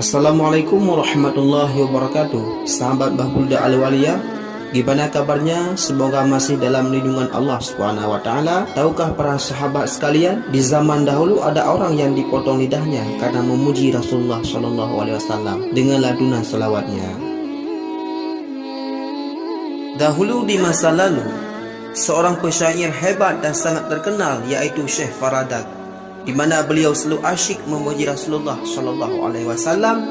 Assalamualaikum warahmatullahi wabarakatuh. Sahabat Bahbulda Al-Waliyah, gimana kabarnya? Semoga masih dalam lindungan Allah Subhanahu wa taala. Tahukah para sahabat sekalian, di zaman dahulu ada orang yang dipotong lidahnya karena memuji Rasulullah sallallahu alaihi wasallam dengan lantunan selawatnya. Dahulu di masa lalu, seorang penyair hebat dan sangat terkenal yaitu Syekh Faradat, di mana beliau selalu asyik memuji Rasulullah sallallahu alaihi wasallam.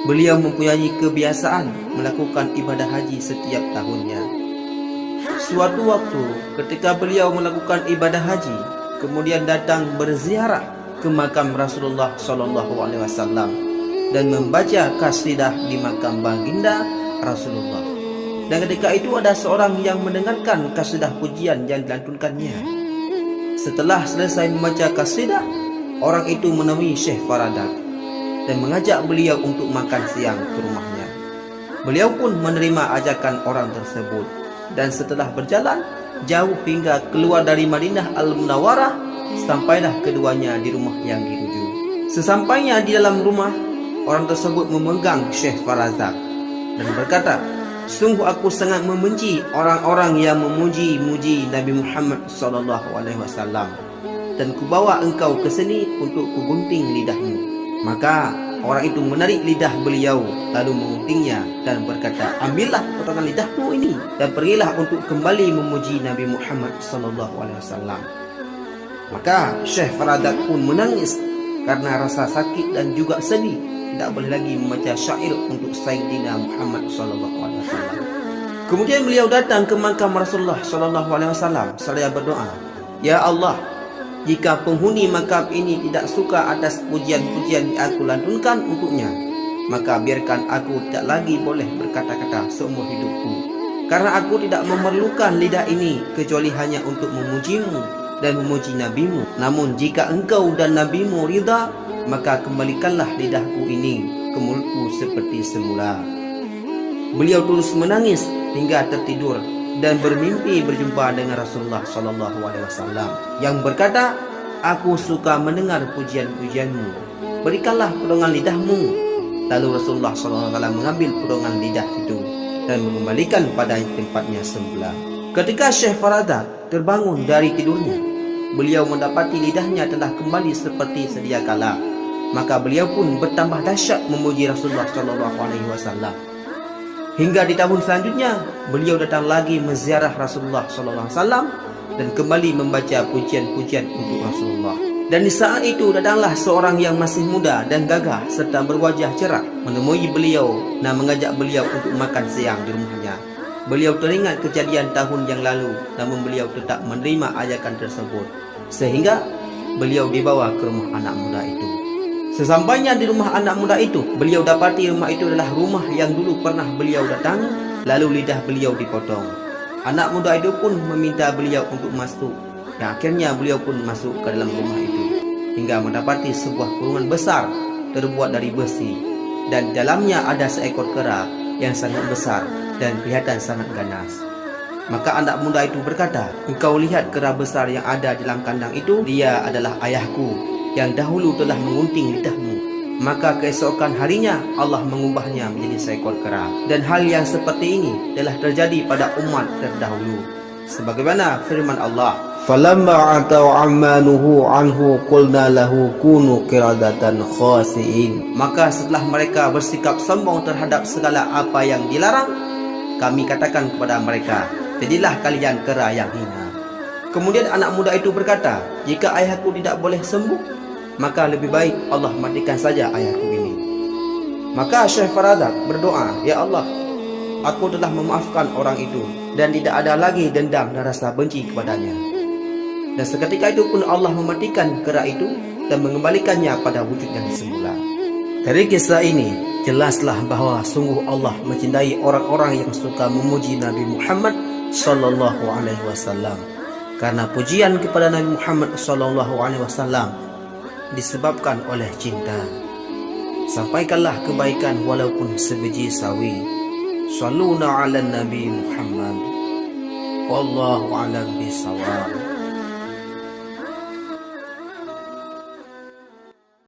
Beliau mempunyai kebiasaan melakukan ibadah haji setiap tahunnya. Suatu waktu ketika beliau melakukan ibadah haji, kemudian datang berziarah ke makam Rasulullah sallallahu alaihi wasallam dan membaca qasidah di makam baginda Rasulullah. Dan ketika itu ada seorang yang mendengarkan qasidah pujian yang dilantunkannya. Setelah selesai membaca qasidah, orang itu menemui Syekh Faradat dan mengajak beliau untuk makan siang ke rumahnya. Beliau pun menerima ajakan orang tersebut, dan setelah berjalan jauh hingga keluar dari Madinah Al-Munawwarah, sampailah keduanya di rumah yang dituju. Sesampainya di dalam rumah, orang tersebut memegang Syekh Faradat dan berkata, "Sungguh aku sangat membenci orang-orang yang memuji-muji Nabi Muhammad SAW, dan kubawa engkau ke sini untuk kugunting lidahmu." Maka orang itu menarik lidah beliau lalu menguntingnya dan berkata, "Ambillah potongan lidahmu ini dan pergilah untuk kembali memuji Nabi Muhammad SAW." Maka Syekh Faradat pun menangis karena rasa sakit dan juga sedih, tidak boleh lagi membaca syair untuk Sayyidina Muhammad SAW. Kemudian beliau datang ke makam Rasulullah SAW seraya berdoa, "Ya Allah, jika penghuni makam ini tidak suka atas pujian-pujian yang aku lantunkan untuknya, maka biarkan aku tidak lagi boleh berkata-kata seumur hidupku. Karena aku tidak memerlukan lidah ini kecuali hanya untuk memujimu dan memuji nabimu. Namun jika engkau dan nabimu ridha, maka kembalikanlah lidahku ini ke mulutku seperti semula." Beliau terus menangis hingga tertidur dan bermimpi berjumpa dengan Rasulullah SAW yang berkata, "Aku suka mendengar pujian-pujianmu. Berikanlah potongan lidahmu." Lalu Rasulullah SAW mengambil potongan lidah itu dan mengembalikan pada tempatnya semula. Ketika Syekh Faradat terbangun dari tidurnya, beliau mendapati lidahnya telah kembali seperti sedia kala. Maka beliau pun bertambah dahsyat memuji Rasulullah SAW. Hingga di tahun selanjutnya, beliau datang lagi menziarah Rasulullah SAW dan kembali membaca pujian-pujian untuk Rasulullah. Dan di saat itu datanglah seorang yang masih muda dan gagah serta berwajah cerah menemui beliau dan mengajak beliau untuk makan siang di rumahnya. Beliau teringat kejadian tahun yang lalu, namun beliau tetap menerima ajakan tersebut, sehingga beliau dibawa ke rumah anak muda itu. Sesampainya di rumah anak muda itu, beliau dapati rumah itu adalah rumah yang dulu pernah beliau datangi, lalu lidah beliau dipotong. Anak muda itu pun meminta beliau untuk masuk, dan akhirnya beliau pun masuk ke dalam rumah itu, hingga mendapati sebuah kurungan besar terbuat dari besi, dan di dalamnya ada seekor kera yang sangat besar dan kelihatan sangat ganas. Maka anak muda itu berkata, "Engkau lihat kera besar yang ada di dalam kandang itu? Dia adalah ayahku yang dahulu telah mengunting lidahmu." Maka keesokan harinya Allah mengubahnya menjadi seekor kera. Dan hal yang seperti ini telah terjadi pada umat terdahulu, sebagaimana firman Allah, "Falamma atau ammanuhu anhu qulna lahu kunu qiradatan khasiin." Maka setelah mereka bersikap sombong terhadap segala apa yang dilarang, kami katakan kepada mereka, "Jadilah kalian kera yang hina." Kemudian anak muda itu berkata, "Jika ayahku tidak boleh sembuh, maka lebih baik Allah matikan saja ayahku ini." Maka Syekh Faradat berdoa, "Ya Allah, aku telah memaafkan orang itu dan tidak ada lagi dendam dan rasa benci kepadanya." Dan seketika itu pun Allah mematikan kera itu dan mengembalikannya pada wujud yang semula. Dari kisah ini jelaslah bahwa sungguh Allah mencintai orang-orang yang suka memuji Nabi Muhammad SAW, karena pujian kepada Nabi Muhammad SAW disebabkan oleh cinta. Sampaikanlah kebaikan walaupun sebiji sawi. Shalluna ala Nabi Muhammad. Wallahu a'lam bishawab.